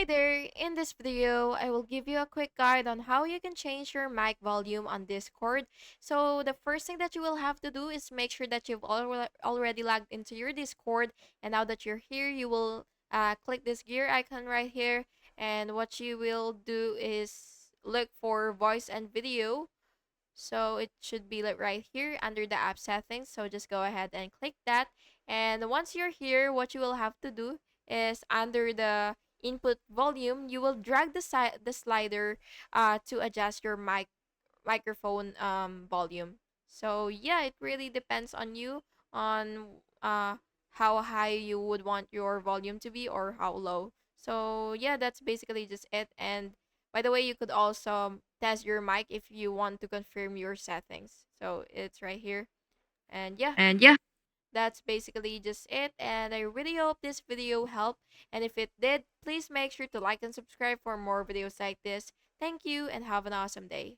Hi there! In this video, I will give you a quick guide on how you can change your mic volume on Discord. So the first thing that you will have to do is make sure that you've already logged into your Discord. And now that you're here, you will click this gear icon right here. And what you will do is look for voice and video. So it should be like right here under the app settings. So just go ahead and click that. And once you're here, what you will have to do is under the input volume, you will drag the slider to adjust your microphone volume. So yeah, it really depends on you on how high you would want your volume to be or how low. So yeah, that's basically just it. And by the way, you could also test your mic if you want to confirm your settings. So it's right here. And yeah, And yeah, that's basically just it. And I really hope this video helped. And if it did, please make sure to like and subscribe for more videos like this. Thank you and have an awesome day.